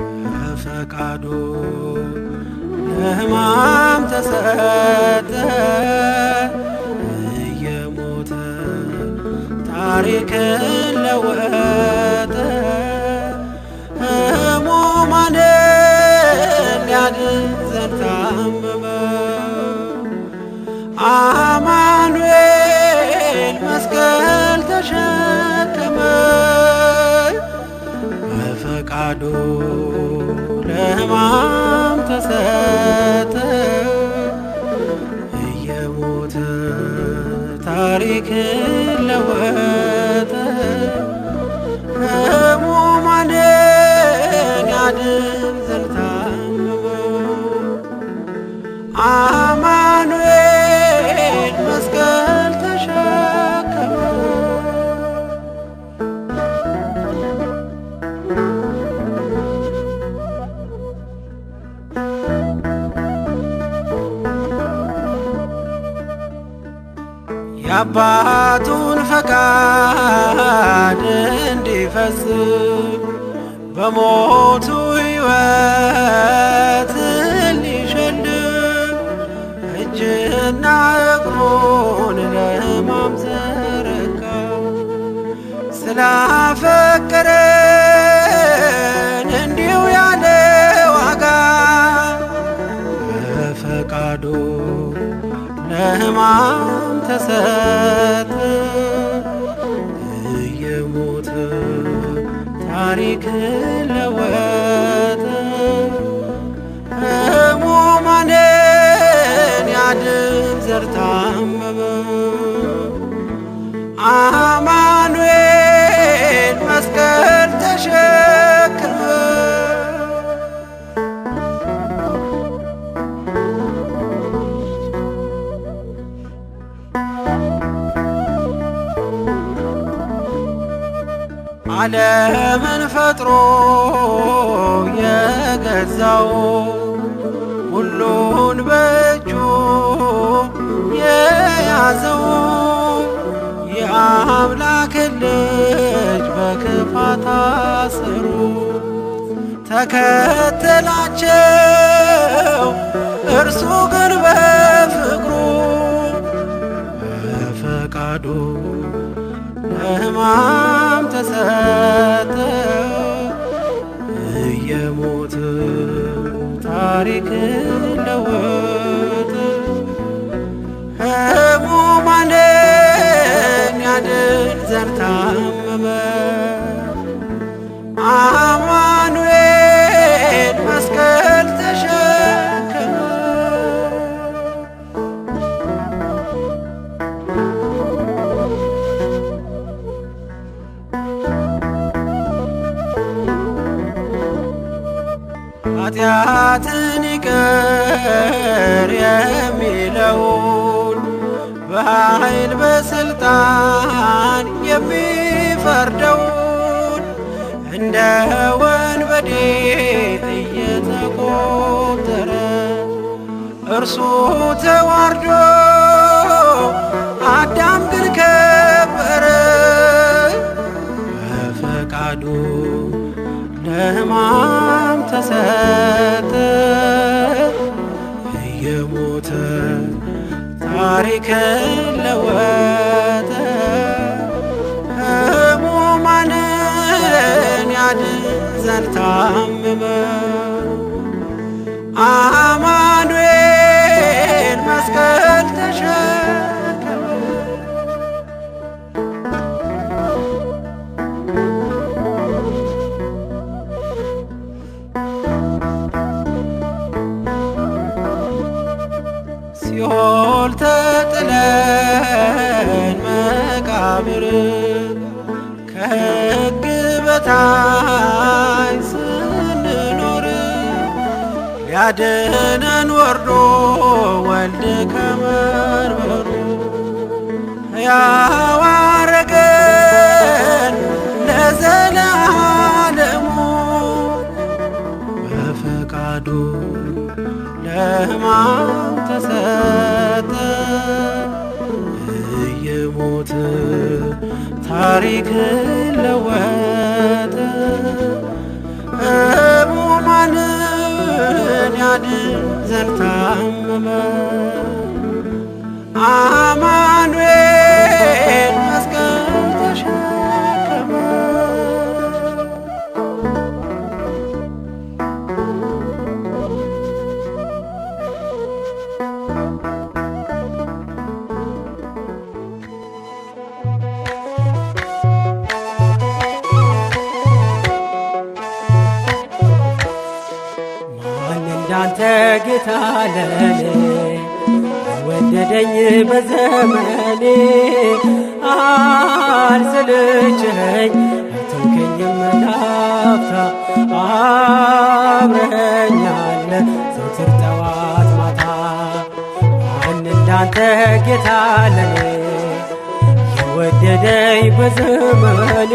በፈቃዱ ለሕማም ተሰጠ እየሞተ ታሪክን ለወጠ ሕሙማንን ሊያድን ዘንድ ታመመ አማኑኤል መስቀል ተሸከመ በፈቃዱ ለሕማም ተሰጠ እየሞተ ታሪክን ለወጠ ሕሙማንን ያድን ዘንድ ታመመ አማኑኤል መስቀል ተሸከመ። የአባቱን ፈቃድ እንዲፈጽም በሞቱ ሕይወትን ሊሸልም እጅና እግሩን ለሕማም ዘረጋ ስላፈቀረን እንዲሁ ያለ ዋጋ በፈቃዱ ለሕማም ተሰጠ እየሞተ ታሪክን ለወጠ ሕሙማንን ያድን ዘንድ ታመመ አማኑኤል መስቀል ተሸከመ። ዓለምን ፈጥሮ የገዛው ሁሉን በእጁ የያዘው የአምላክን ልጅ በክፋት አሰሩ ተከተላቸው እርሱ ግን በፍቅሩ በፈቃዱ ለሕማም ተሰጠ እየሞተ ታሪክን ለወጠ ሕሙማንን ያድን ዘንድ ታመመ አማኑኤል መስቀል ተሸከመ። ኃጢአትን ይቅር የሚለውን በኃይል በሥልጣን የሚፈርደውን እንደ ወንበዴ እየተቆጠረ እርሱ ተዋርዶ አዳም ግን ከበረ በፈቃዱ ለሕማም ተሰጠ እየሞተ ታሪክን ለወጠ ሕሙማንን ያድን ዘንድ ታመመ አማኑኤል መስቀል ተሸከመ። ሲኦል ተጥለን መቃብር ከሕግ በታች ስንኖር ሊያድነን ወርዶ ወልድ ከመንበሩ ሕያው አረገን ለዘላለሙ በፈቃዱ ለሕማም ተሰጠ እየሞተ ታሪክን ለወጠ ያድን ዘንድ ታመመ። አማኑኤል መስቀል ተሸከመ። እንዳንተ ጌታ ለኔ ወደደኝ በዘመኔ አልሰለቸኝ አልተውከኝም ላፍታ አብረኸኛለ ዘወትር ጠዋት ማታ። ማን እንዳንተ ጌታ ለኔ የወደደኝ በዘመኔ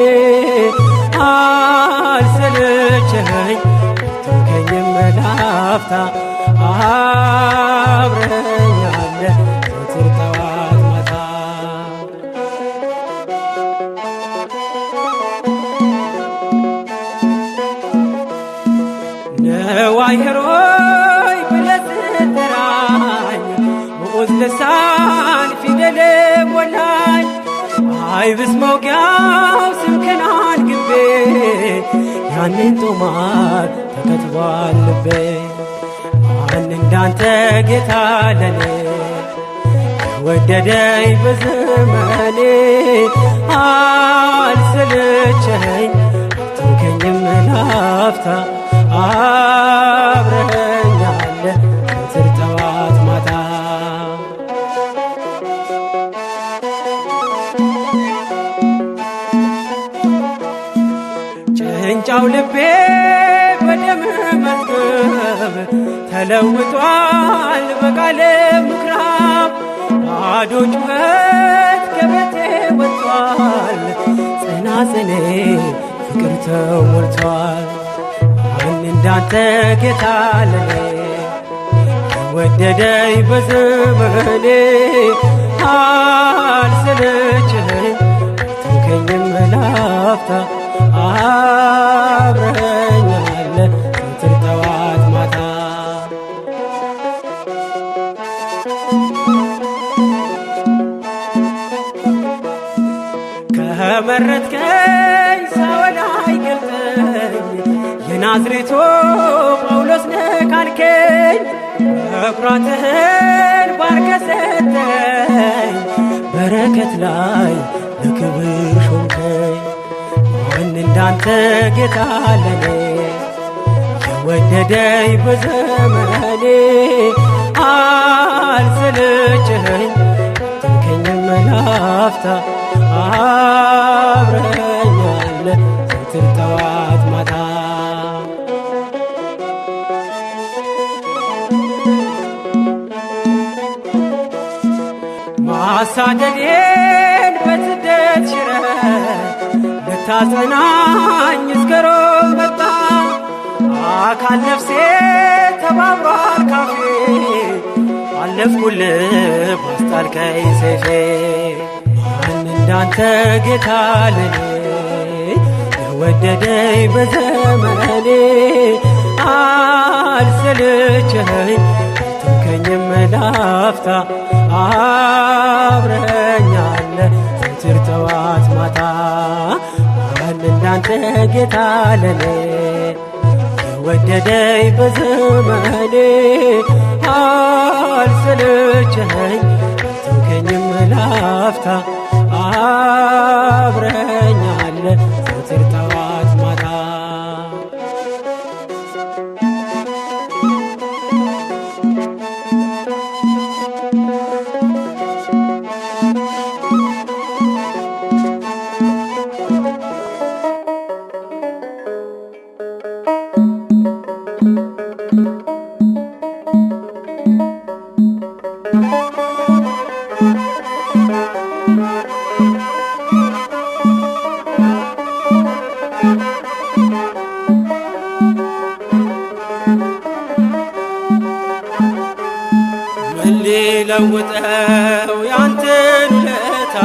አልሰለቸኝ ላፍታ አብረኸኛለ ዘወትር ጠዋት ማታ። ነዋይ ሄሮይ ብለህ ስትጠራኝ ምዑዝ ልሳን ፊደል ሞላኝ። አይብስ መውጊያው ስምህን አንግቤ ያንን ጦማር ተከትቧል ልቤ። ማን እንዳንተ ጌታ ለኔ የወደደኝ በዘመኔ አልሰለቸኝ አልተውከኝም ላፍታ አብረኸኛለ ዘወትር ጠዋት ማታ። ጭንጫው ልቤ በደም መዝገብ ተለውጧል በቃለ ምኵራብ። ባዶ ጩኸት ከቤቴ ወጥቷል ጽናጽኔ ፍቅር ተሞልቷል። ማን እንዳንተ ጌታ ለኔ የወደደኝ በዘመኔ አልሰለቸኝ አልተውከኝም ላፍታ አብረኸኛለ ዘወትር ጠዋት ማታ። ከመረጥከኝ ሳወላ አይገልጠኝ የናዝሬቱ ጳውሎስ ነህ ካልከኝ በኵራትህን ባርከህ ሰጠኸኝ በረከት ላይ ለክብር ሾምከኝ። ማን እንዳንተ ጌታ ለኔ የወደደኝ በዘመኔ አልሰለቸኝ አልተውከኝም ላፍታ አብረኸኛለ ዘወትር ጠዋት ማታ። ማሳደዴን በስደት ሽረህ ልታጸናኝ እስከ ሮም መጣ። አካል ነፍሴ ተባብሯል ካፌ አለፍኩልህ ባስጣልከኝ ሰይፌ። ማን እንዳንተ ጌታ ለኔ የወደደኝ በዘመኔ አልሰለቸኝ አልተውከኝም ላፍታ አብረኸኛለ ዘወትር ጠዋት ማታ። ማን እንዳንተ ጌታ ለኔ የወደደኝ በዘመኔ አልሰለቸኝ አልተውከኝም ላፍታ አብረኸኛለ ዘወትር ጠዋት ማታ። ምን ሊለውጠው ያንተን ውለታ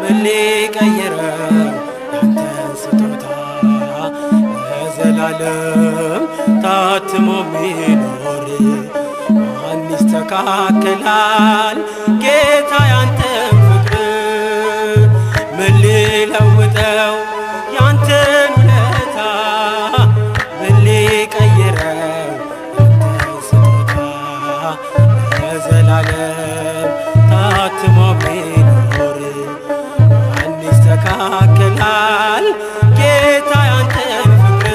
ምን ሊቀይረው ያንተን ስጦታ ለዘላለም ታትሞ ቢኖር ማን ይስተካከላል? ጌታ ያንተን ፍቅር ምን ሊለውጠው ያንተን ውለታ ምን ሊቀይረው ያንተን ስጦታ ለዘላለም ታትሞ ቢኖር ማን ይስተካከላል? ጌታ ያንተን ፍቅር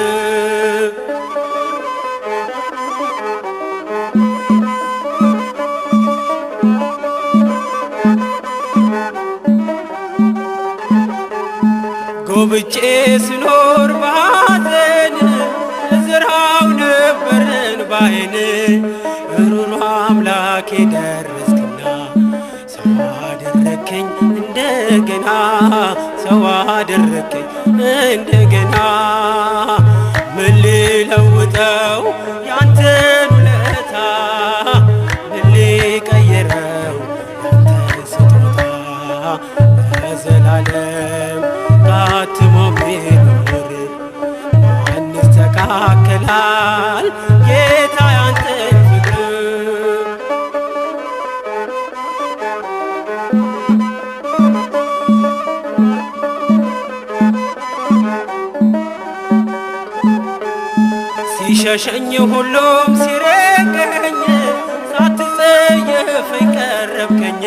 ጎብጬ ስኖር ባዘን እዝራው ነበርን ባይን ሩሩ አምላኬ ደረስክና ሰው አደረከኝ እንደገና ሰው አደረከኝ እንደገና ምን ሊለውጠው ያንተን ውለታ ምን ሊቀይረው ያንተን ስጦታ ለዘላለም ታትሞ ቢኖር ማን ይስተካከላል? ጌታ ያንተን ፍቅር ሲሸሸኝ ሁሉም ሲርቀኝ ሳትጸየፈኝ ቀረብከኝ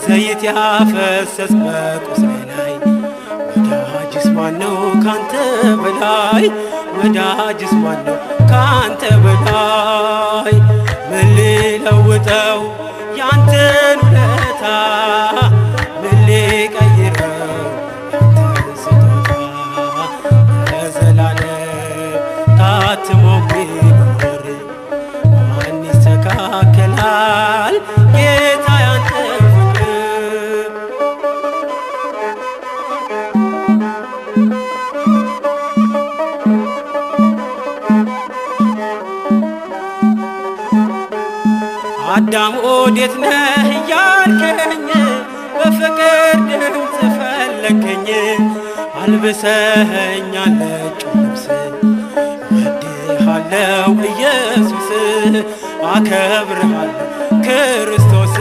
ዘይት ያፈሰስ በቁስሌ ላይ ወዳጅስ ማነው ካንተ በላይ? ወዳጅስ ማነው ካንተ በላይ? ምን ሊለውጠው ያንተን ውለታ ምን ሊቀይረው ያንተን ስጦታ ለዘላለም ታትሞ ቢኖር ማን ይስተካከላል? ጌታ ያንተን ፍቅር አዳም ወዴት ነህ እያልከኝ በፍቅር ድምፅ ፈለከኝ አልብሰኸኛል ነጭ ልብስ እወድሃለሁ ኢየሱስ አከብርሃለሁ ክርስቶስ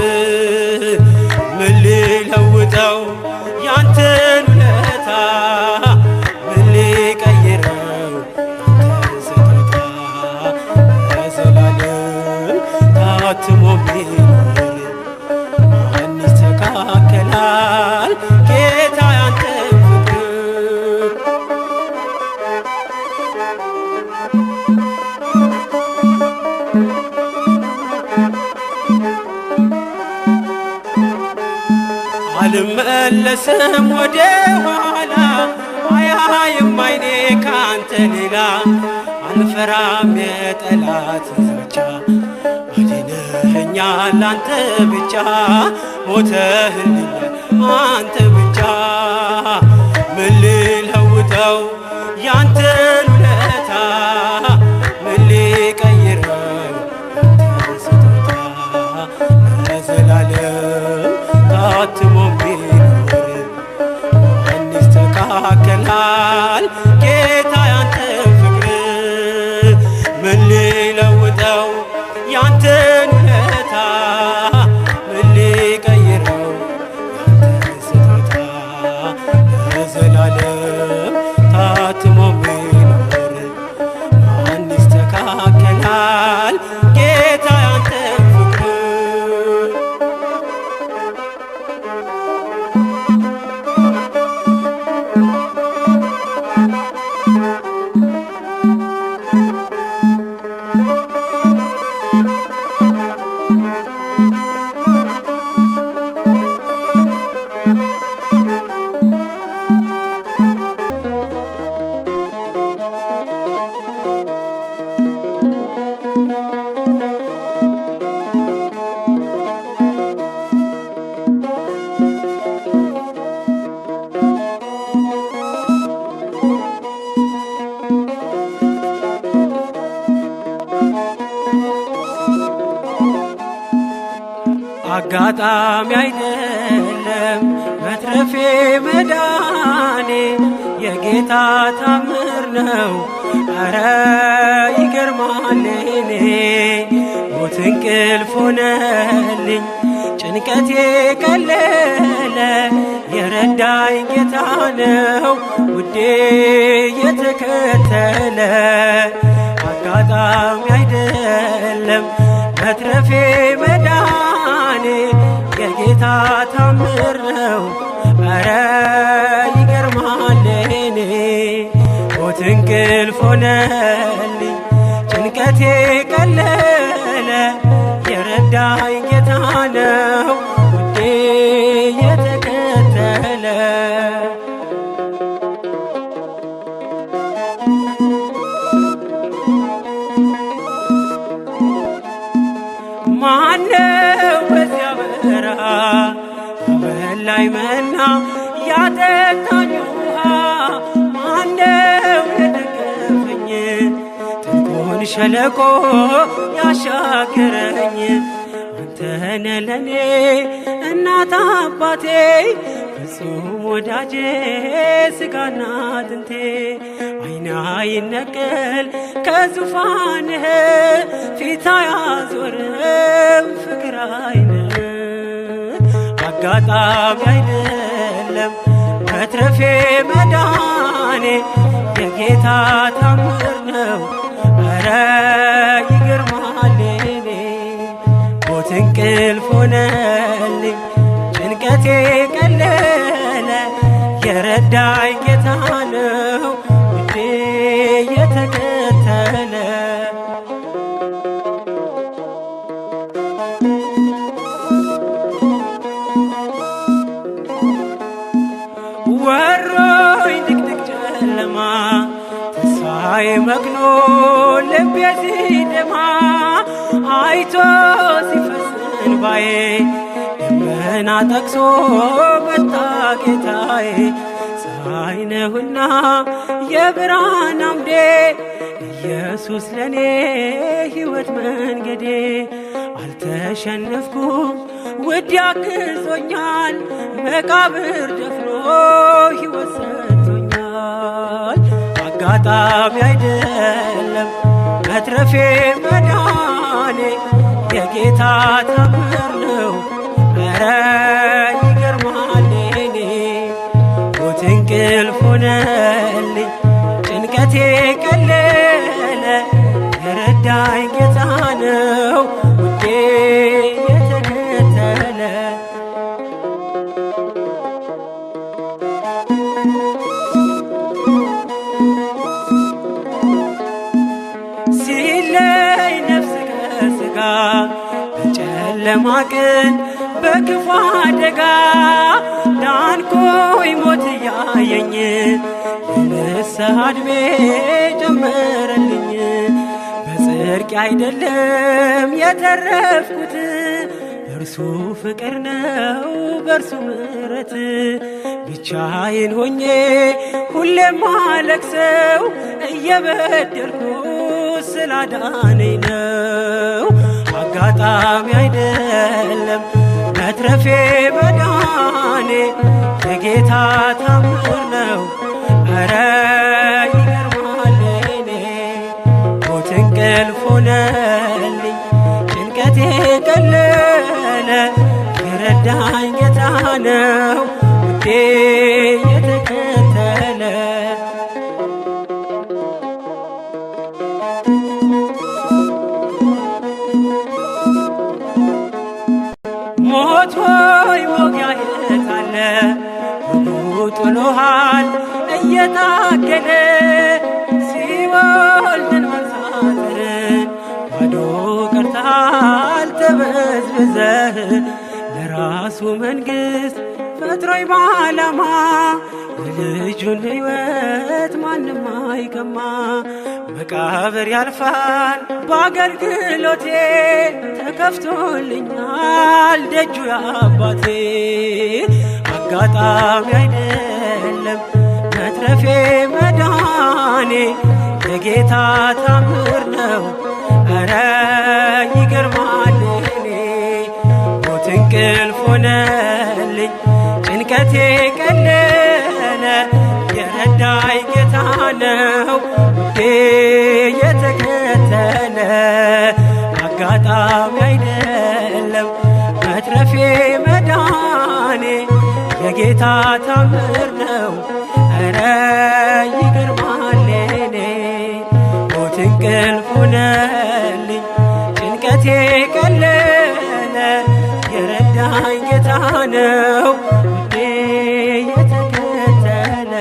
ምን ሊለውጠው ያንተን ውለታ ምን ሊቀይረው ያንተን ስጦታ ለዘላለም ታትሞ ቢኖር ማን ይስተካከላል? ጌታ ያንተን ፍቅር አልመለስም ወደ ኋላ አያይም አይኔ ካንተ ሌላ አልፈራም የጠላት ዛቻ አድነኸኛል አንተ ብቻ ሞተህልኛል አንተ ብቻ ምን ሊለውጠው ያንተን ውለታ ምን ሊቀይረው ያንተን ስጦታ ለዘላለም ታትሞ ቢኖር ማን ይስተካከላል? ጌታ ያንተን ፍቅር ምን ሊለውጠው ያንተን ውለታ ምን ሊቀይረው ያንተን ስጦታ ለዘላለም ታትሞ ቢኖር ማን ይስተካከላል? ጌታ ያንተን ፍቅር አጋጣሚ አይደለም መትረፌ መዳኔ የጌታ ታምር ነው። ኧረ ይገርማል እንቅልፍ ሆነልኝ ጭንቀቴ ቀለለ የረዳኝ ጌታ ነው ውዴ የተከተለ አጋጣሚ አይደለም መትረፌ መዳኔ የጌታ ታምር ነው ኧረ ይገርማል የኔ ሞት እንቅልፍ ሆነልኝ ጭንቀቴ ቀለለ የረዳኝ ጌታ ነው ውዴ የተከተለ ማነው በዚያ በረሃ ያበላኝ መና ያጠጣኝ ውሃ ማነው የደገፈኝ ጥልቁን ሸለቆ ያሻገረኝ አንተነ ለኔ እናት አባቴ ፍጹም ወዳጄ ስጋና አጥንቴ አይና ይነቀል ከዙፋንህ ፊት አያዞርም ፍቅር አይንህ አጋጣሚ አይደለም መትረፌ መዳኔ የጌታ ታምር ነው ኧረ ይገርማል የኔ ሞት እንቅልፍ ሆነልኝ ጭንቀቴ ቀለለ የረዳኝ ጌታ ነው ውዴ የተከተለ ወሮኝ ድቅድቅ ጨለማ ተስፋዬ መክኖ ልቤ ሲደማ አይቶ ሲፈስ እንባዬ ደመና ጠቅሶ መጣ ጌታዬ ፀሐይ ነህና የብርሃን አምዴ ኢየሱስ ለኔ ሕይወት መንገዴ አልተሸነፍኩም ውድ ያግዞኛል መቃብር ደፍኖ ሕይወት ሰጥቶኛል አጋጣሚ አይደለም መትረፌ መዳኔ የጌታ ታምር ነው ኧረ ይገርማል የኔ ሞት እንቅልፍ ሆነልኝ ጭንቀቴ ቀለለ የረዳኝ ጌታ ነው ውዴ የተከተለ ሲለይ ነፍስ ከሥጋ በጨለማ ቀን በክፉ አደጋ ዳንኩኝ ሞት እያየኝ የንስሐ ዕድሜ ጨመረልኝ በጽድቅ አይደለም የተረፍኩት በእርሱ ፍቅር ነው በእርሱ ምሕረት ብቻዬን ሆኜ ሁሌም አለቅሰው እየበደልኩ ስላዳነኝ ነው አጋጣሚ አይደለም መትረፌ መዳኔ የጌታ ታምር ነው ኧረ ይገርማል የኔ ሞት እንቅልፍ ሆነልኝ ጭንቀቴ ቀለለ የረዳኝ ጌታ ነው ውዴ የተከተለ ሞት ሆይ ሞጊያ የት አለ ጥሎሃል እየታገለ ሲኦል ድል መንሳትን ባዶ ቀርተሃል ተበዝብዘህ ለራሱ መንግሥት ፈጥሮኝ በዓላማ የልጁን ሕይወት ማንም አይቀማ መቃብር ያልፋል በአገልግሎቴ ተከፍቶልኛል ደጁ የአባቴ አጋጣሚ አይደለም መትረፌ መዳኔ የጌታ ታምር ነው ኧረ ይገርማል የኔ ሞት እንቅልፍ ሆነልኝ ጭንቀቴ ቀለለ የረዳኝ ጌታ ነው ውዴ የተከተለ አጋጣሚ ስጋዊ አይደለም መትረፌ መዳኔ የጌታ ታምር ነው። ኧረ ይገርማል የኔ ሞት እንቅልፍ ሆነልኝ ጭንቀቴ ቀለለ የረዳኝ ጌታ ነው ውዴ የተከተለ።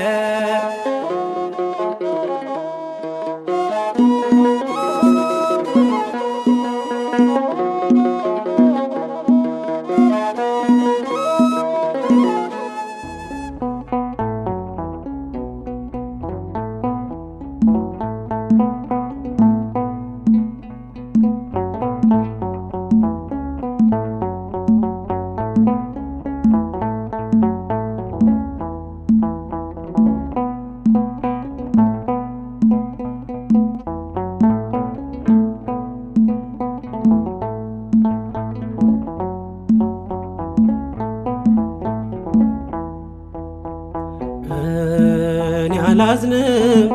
እኔ አላዝንም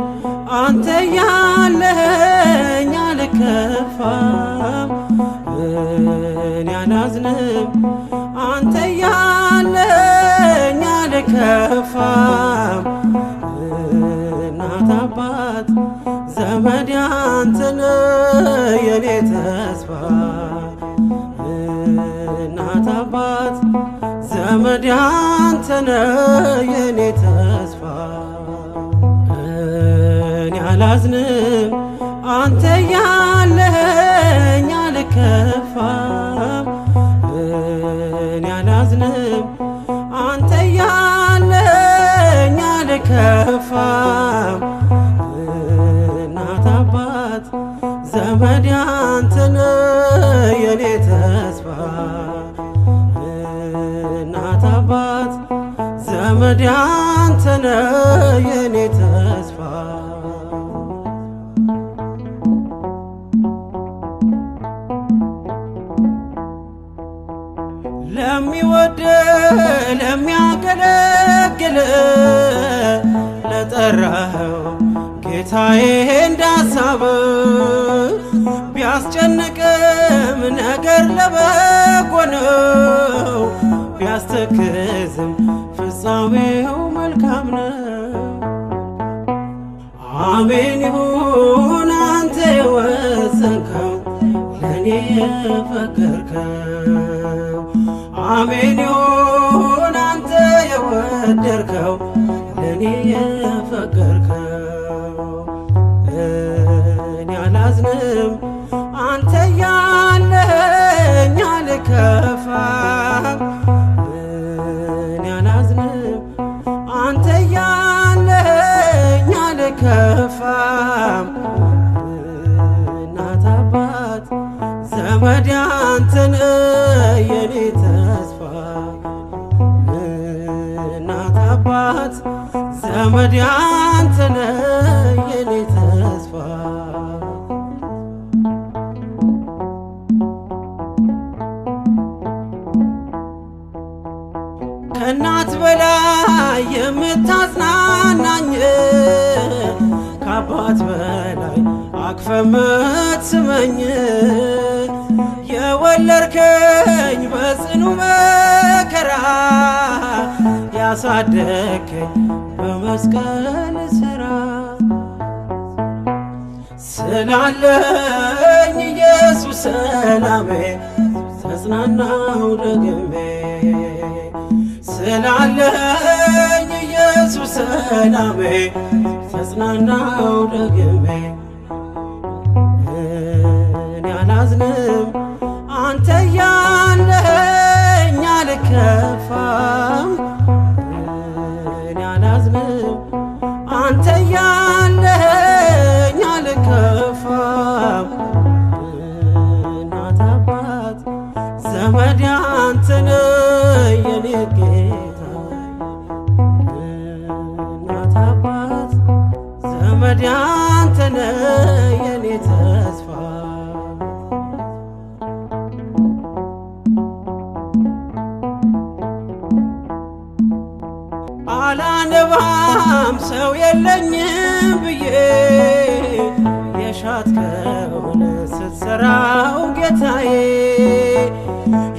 አንተ ያለኸኝ አልከፋም። እኔ አላዝንም አንተ ያለኸኝ አልከፋም። እናት አባት ዘመድ አንተ ነህ የኔ ተስፋ። እናት አባት ዘመድ አንተ ነህ የኔ ተስፋ። እኔ አላዝንም አንተ ያለኸኝ አልከፋም። እኔ አላዝንም አንተ ያለኸኝ አልከፋም። እናት አባት ዘመድ አንተ ነህ የኔ ተስፋ። እናት አባት ዘመድ አንተ ነህ የኔ ተስፋ። ለሚወድ ለሚያገለግል ለጠራኸው ጌታዬ እንዳሳብ ቢያስጨንቅም ነገር ለበጎ ነው። ቢያስተክዝም ፍጻሜው መልካም ነው። አሜን ይሁን አንተ የወሰንከው ለኔ የፈቀድከው። አሜን ይሁን አንተ የወደድከው ለኔ የፈቀድከው። እኔ አላዝንም አንተ ያለኸኝ አልከፋም። እኔ አላዝንም አንተ ያለኸኝ አልከፋም። እናት አባት ዘመድ አንተ ነህ የኔ ተስፋ። እናት አባት ዘመድ አንተ ነህ የኔ ተስፋ። ከእናት በላይ የምታጽናናኝ ከአባት በላይ አቅፈ ምትስመኝ የወለድከኝ በጽኑ መከራ ያሳደግከኝ በመስቀል ሥራ ስላለኝ ኢየሱስ ሰላሜ ተጽናናው ደግሜ። ስላለኝ ኢየሱስ ሰላሜ ተጽናናው ደግሜ። እኔ አላዝንም አንተ ያለኸኝ አልከፋም። እኔ አላዝንም አንተ ያለኸኝ አልከፋም። እናት አባት ዘመድ አንተ ነህ የኔ ጌታ። እናት አባት ዘመድ አንተ ነህ ያልከውን ስትሰራው ጌታዬ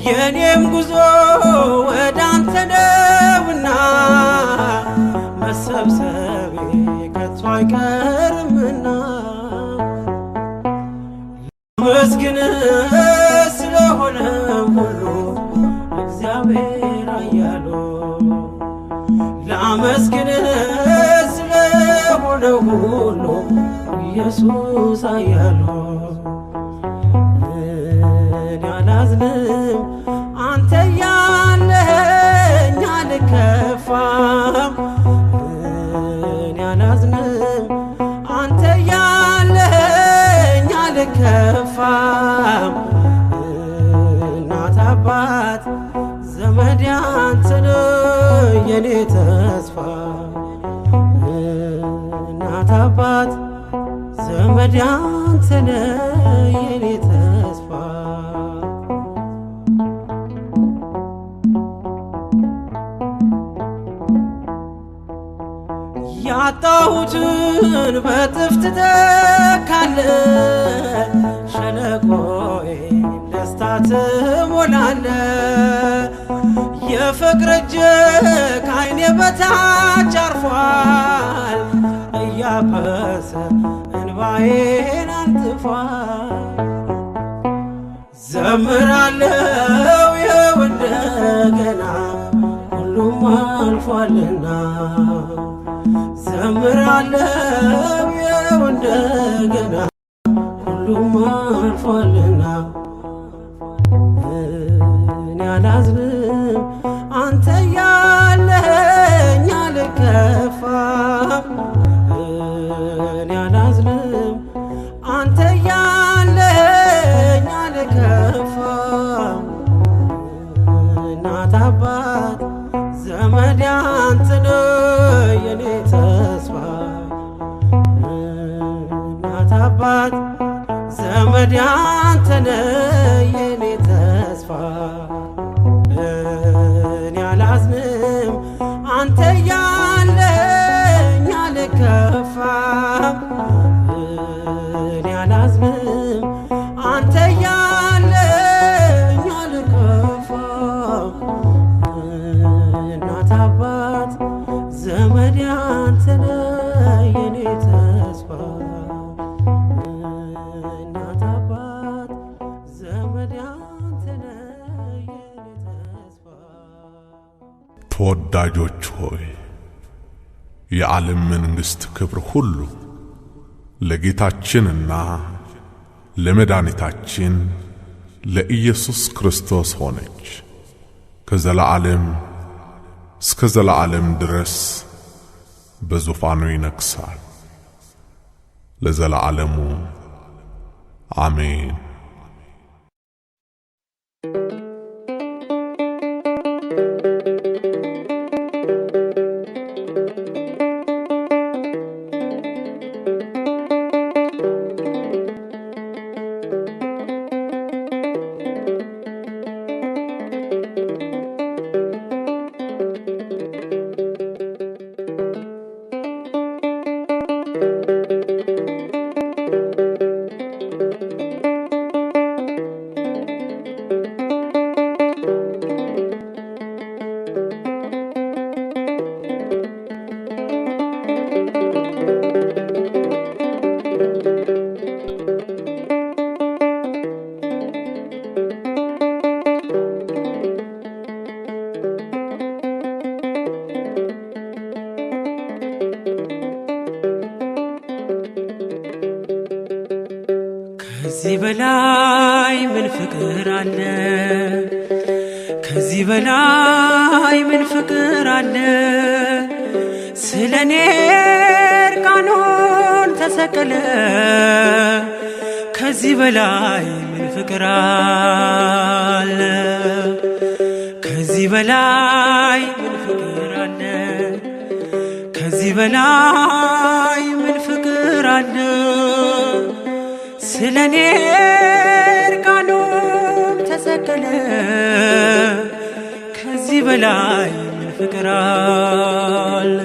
የኔም ጉዞ ወደ አንተ ነውና መሰብሰቤ ከቶ አይቀርምና መስግን ስለሆነ ሁሉ እግዚአብሔር አያሎ ላመስግን ስለሆነ ሁሉ ኢየሱስ አያሎ እኔ አላዝንም አንተ ያለኸኝ አልከፋም እኔ አላዝንም አንተ ያለኸኝ አልከፋም እናት አባት ዘመድ አንተ ነህ የኔ ተስፋ እናት አባት ዘመድ አንተ ነህ የኔ ተስፋ ያጣሁትን በጥፍ ትተካለህ ሸለቆዬን ደስታ ትሞላለህ የፍቅር እጅህ ከዓይኔ በታች አርፏል እያበሰ እንባዬን አንጥፏል ዘምራለሁ ይኸው እንደገና ሁሉም አልፏልና ዘምራለሁ ይኸው እንደገና ሁሉም አልፏልና እኔ አላዝንም አንተ ያለኸኝ አልከፋም እኔ አላዝንም አንተ ያለኸኝ አልከፋም እናት አባት ዘመድ አንተ ነህ የኔ ተስፋ እናት አባት ዘመድ አንተ ነህ የኔ ተስፋ እኔ አላዝንም አንተ ያለኸኝ አልከፋም እኔ አላዝንም አንተ ያለኸኝ አልከፋም እናት አባት ዘመድ አንተ ነህ የኔ ተስፋ እናት አባት ዘመድ አንተ ነህ የኔ ተስፋ ተወዳጆች ሆይ የዓለም መንግሥት ክብር ሁሉ ለጌታችንና ለመድኃኒታችን ለኢየሱስ ክርስቶስ ሆነች ከዘላለም እስከ ዘላለም ድረስ በዙፋኑ ይነግሣል ለዘላለሙ አሜን። ከዚህ በላይ ምን ፍቅር አለ? ከዚህ በላይ ምን ፍቅር አለ? ስለኔ እርቃኑን ተሰቀለ። ከዚህ በላይ ምን ፍቅር አለ? ከዚህ በላይ ምን ፍቅር አለ? ከዚህ በላይ ምን ፍቅር አለ? ስለኔ እርቃኑን ተሰቀለ። ከዚህ በላይ ምን ፍቅር አለ?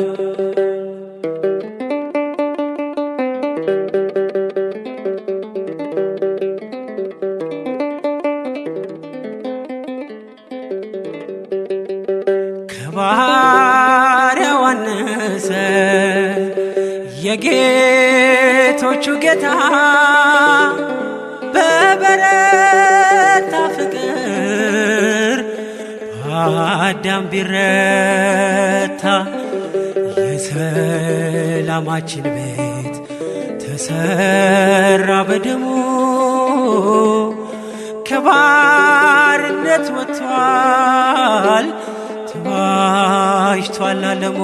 የጌቶቹ ጌታ በበረታ ፍቅር በአዳም ቢረታ የሰላማችን ቤት ተሰራ በደሙ ከባርነት ወጥቷል ተዋጅቷል ዓለሙ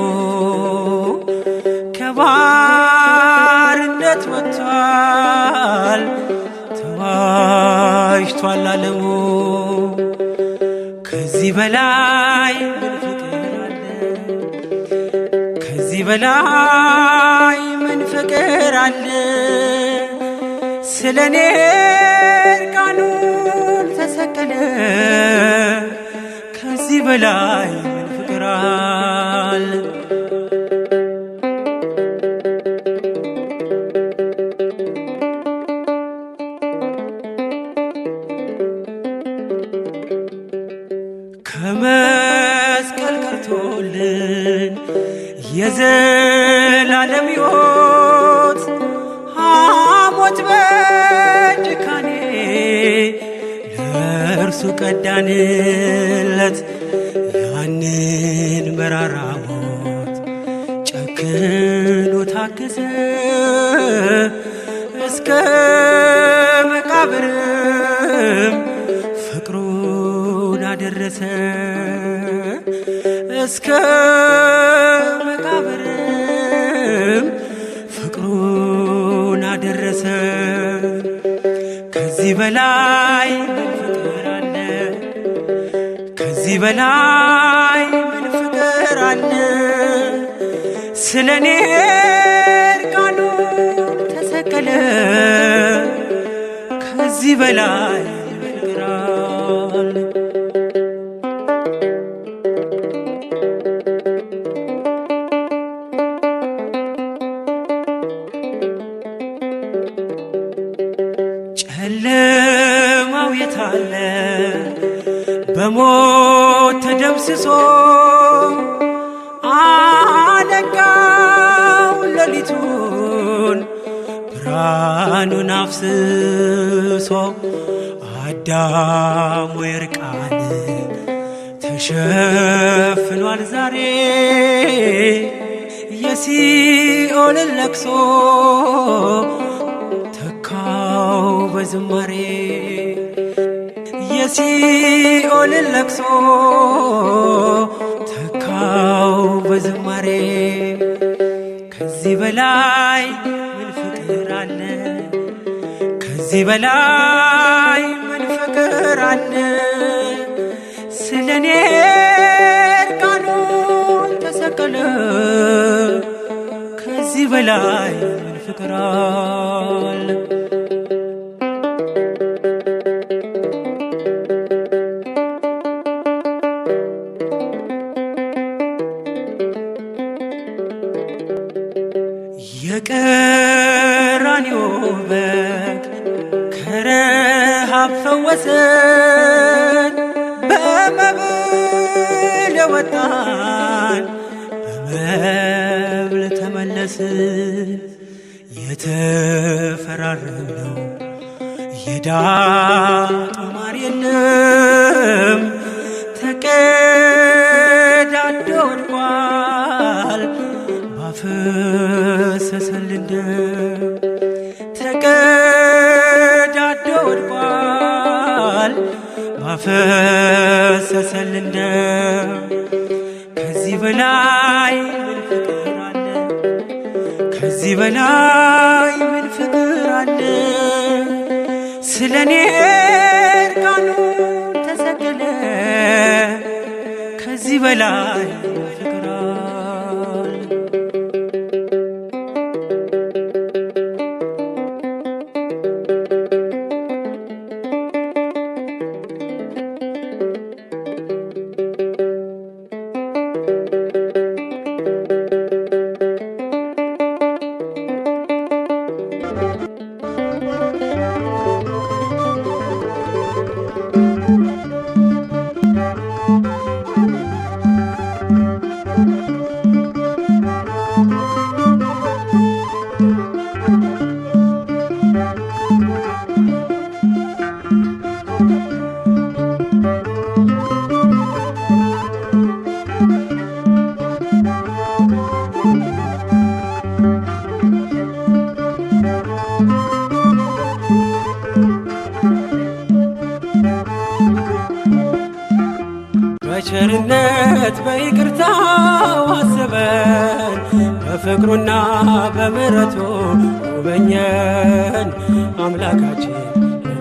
ከባርነት ወጥቷል ተዋጅቷል ዓለሙ ከዚህ በላይ ምን ፍቅር አለ ከዚህ በላይ ምን ፍቅር አለ ስለኔ እርቃኑን ተሰቀለ ከዚህ በላይ ምን ፍቅር አለ ከመስቀል ቀርቶልን የዘላለም ሕይወት ሐሞት በጭካኔ ለእርሱ ቀዳንለት ያንን መራራ ሞት ጨክኖ ታገሰ እስከ መቃብርም ፍቅሩን አደረሰ እስከ መቃብርም ፍቅሩን አደረሰ ከዚህ በላይ ምን ፍቅር አለ ከዚህ በላይ ምን ፍቅር አለ ስለኔ እርቃኑን ተሰቀለ ከዚህ በላይ ምን ፍቅር አለ ጨለማው የታለ በሞት ተደምስሶ አነጋው ሌሊቱን ብርሃኑን አፍስሶ አዳም ወይ እርቃን ተሸፍኗል ዛሬ የሲኦልን ለቅሶ ተካው በዝማሬ የሲኦልን ለቅሶ ተካው በዝማሬ ከዚህ በላይ ምን ፍቅር አለ ከዚህ በላይ ምን ፍቅር አለ ስለኔ እርቃኑን ተሰቀለ ከዚህ በላይ ምን ፍቅር አለ የቀራንዮ በግ ከረሃብ ፈወሰን በመብል የወጣን በመብል ተመለስን የተፈራረምነው የዕዳ ጦማር የለም ተቀዳዶ ወድቋል ባፈሰሰልን ደም ተቀዳዶ ወድቋል ባፈሰሰልን ደም ከዚህ በላይ ምን ፍቅር አለ ከዚህ በላይ ምን ፍቅር አለ ስለኔ እርቃኑን ተሰቀለ ከዚህ በላይ ምን ፍቅር አለ በቸርነት በይቅርታው አሰበን በፍቅሩና በምሕረቱ ጎበኘን። አምላካችን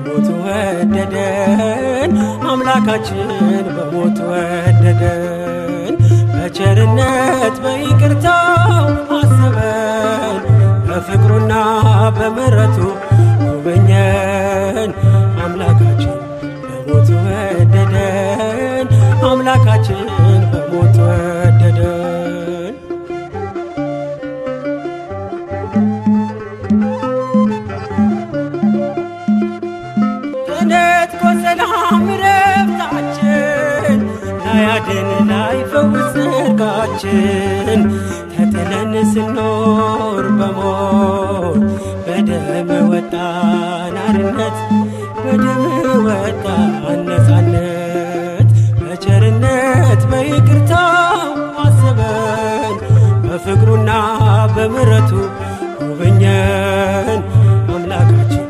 በሞቱ ወደደን፣ አምላካችን በሞቱ ወደደን። በቸርነት በይቅርታው አሰበን በፍቅሩና በምሕረቱ ጎበኘን። አምላካችን በሞቱ ወደደን፣ አምላካችን በሞቱ ወደደን። ተነጥቆ ሰላም ረፍታችን ላያድን ላይፈውስ ጽድቃችን ተጥለን ስኖር በሞት በደም ወጣን አርነት፣ በደም ወጣን ነፃነት። በቸርነት በይቅርታው አሰበን በፍቅሩና በምሕረቱ ጎበኘን። አምላካችን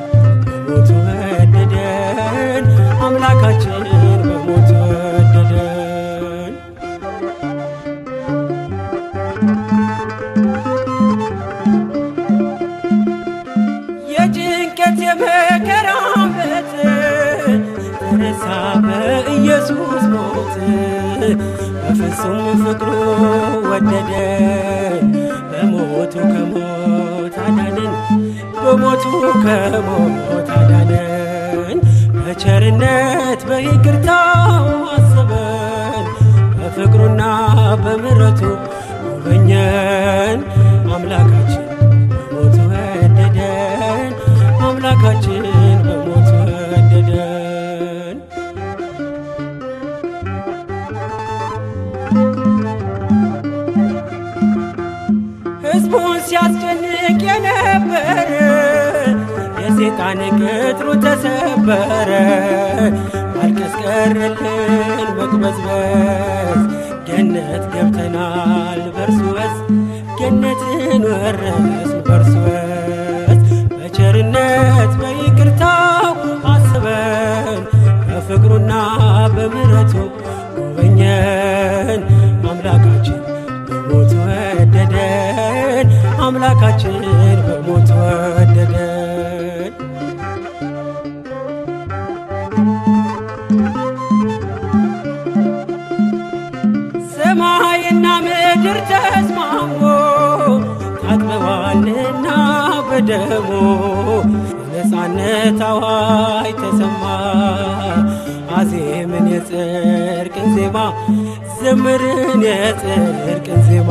በሞቱ ወደደን፣ አምላካችን በሞቱ ወደደን። የጭንቀት የመከራ ዓመት ተረሳ በኢየሱስ ሞት። በፍጹም ፍቅሩ ወደደን፣ በሞቱ ከሞት አዳነን፣ በሞቱ ከሞት አዳነን። በቸርነት በይቅርታው አሰበን በፍቅሩና በምሕረቱ ጎበኘን። አምላካችን በሞቱ ወደደን፣ አምላካችን በሞቱ ወደደን። ሕዝቡን ሲያስጨንቅ የነበረ የሰይጣን ቅጥሩ ተሰበረ። ማልቀስ ቀረልን መቅበዝበዝ፣ ገነት ገብተናል በርሱ ወዝ፣ ገነትን ወረስን በርሱ ወዝ። በቸርነት በይቅርታው አስበን በፍቅሩና በምሕረቱ ጎበኘን። አምላካችን በሞቱ ወደደን፣ አምላካችን በሞቱ ወደደን። ሰማይና ምድር ተስማሙ ታጥበዋልና በደሙ። የነፃነት አዋጅ ተሰማ አዜምን የጽድቅን ዜማ፣ ዘምርን የጽድቅን ዜማ።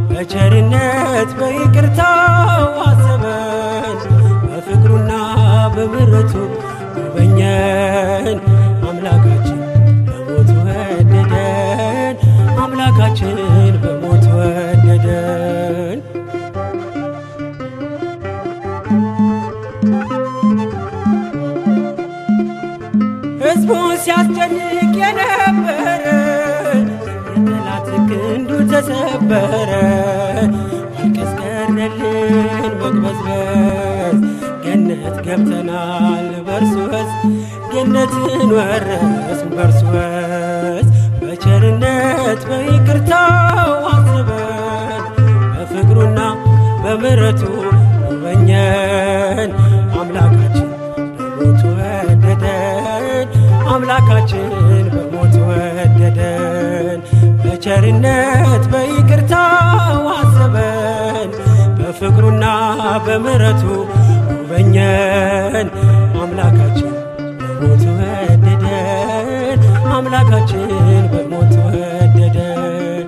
በቸርነት በይቅርታው አሰበን በፍቅሩና በምሕረቱ ጎበኘን። አምላካችን በሞቱ ወደደን፣ አምላካችን በሞቱ ወደደን። ሕዝቡን ሲያስጨንቅ የነበረ የጠላት ክንዱ ተሰበረ። ማልቀስ ቀረልን መቅበዝበዝ፣ ገነት ገብተናል በርሱ ወዝ፣ ገነትን ወረስን በርሱ ወዝ። በቸርነት በይቅርታው አስበን በፍቅሩና በምሕረቱ ጎበኘን። አምላካችን በሞቱ ወደደን፣ አምላካችን በሞቱ ወደደን። በቸርነት በይቅርታው አሰበን በፍቅሩና በምሕረቱ ጎበኘን። አምላካችን በሞቱ ወደደን፣ አምላካችን በሞቱ ወደደን።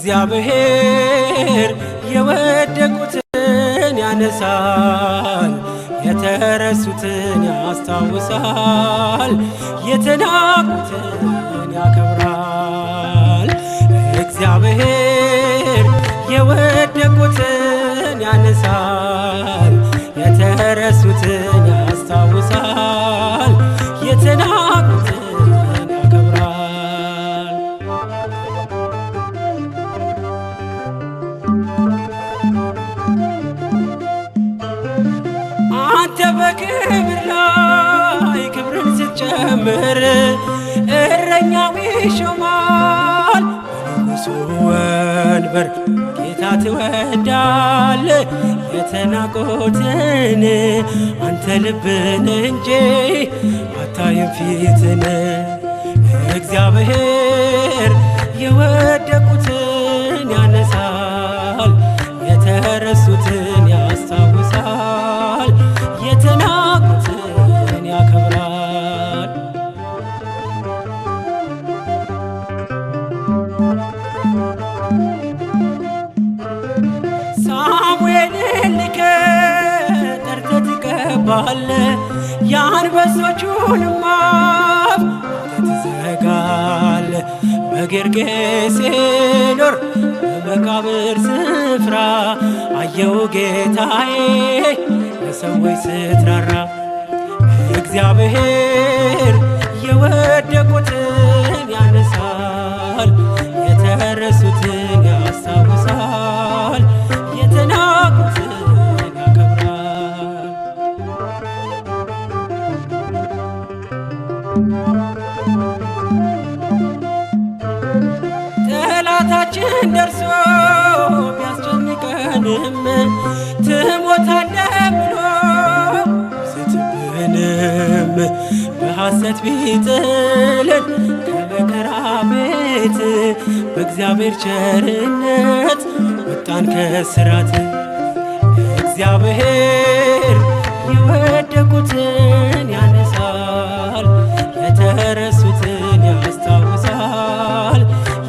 እግዚአብሔር የወደቁትን ያነሳል፣ የተረሱትን ያስታውሳል፣ የተናቁትን ያከብራል። እግዚአብሔር የወደቁትን ያነሳል፣ የተረሱትን ያስታውሳል፣ የተናቁትን ያከብራል። አንተ በክብር ላይ ክብርን ስትጨምር እረኛው ይሾማል በንጉሡ ወንበር። ጌታ ትወዳል የተናቁትን አንተ ልብን እንጂ አታይም ፊትን። እግዚአብሔር የወደቁትን ያነሳል፣ የተረሱትን ያስታውሳል፣ የተናቁትን ያከብራል። ሳሙኤልን ልከህ ጠርተህ ትቀባለህ፣ የአንበሶቹንም አፍ ትዘጋለህ። በጌርጌሴኖን በመቃብር ስፍራ አየው ጌታዬ ለሰዎች ስትራራ። እግዚአብሔር የወደቁትን ያነሳል፣ የተረሱትን ያስታውሳል፣ የተናቁትን ያከብራል። ጠላታችን ደርሶ ቢያስጨንቀንም ትሞታለህ ብሎ ስትብንም በሐሰት ቢጥልን ከመከራ ቤት በእግዚአብሔር ቸርነት ወጣን ከስራት። እግዚአብሔር የወደቁትን ያነሳል፣ የተረሱትን ያስታውሳል፣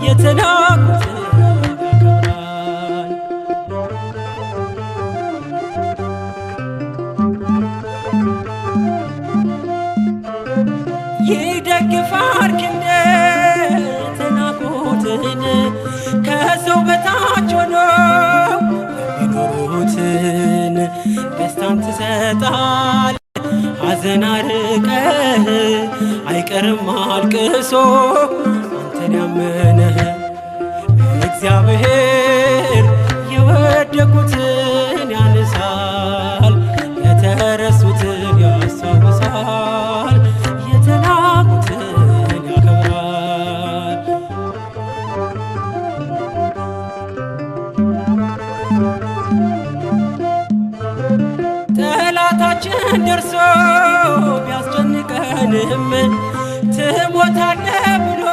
የተናቁትን ያከብራል። ይደግፋል ክንደ የተናቁትን ከሰው በታች ሆነው የሚኖሩትን ደስታን ትሰጣል ሐዘን አርቀህ አይቀርም አልቅሶ አንተን ያመነ። እግዚአብሔር የወደቁትን ያነሳል፣ የተረሱትን ያስታውሳል፣ የተናቁትን ያከብራል። ጠላታችን ደርሶ ቢያስጨንቀንም ትሞታለህ ብሎ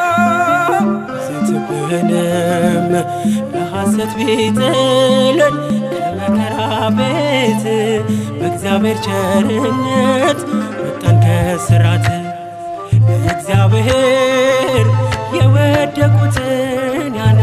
ስትብንም በሐሰት ቢጥልን ከመከራ ቤት በእግዚአብሔር ቸርነት ወጣን ከስራት። እግዚአብሔር የወደቁትን ያነ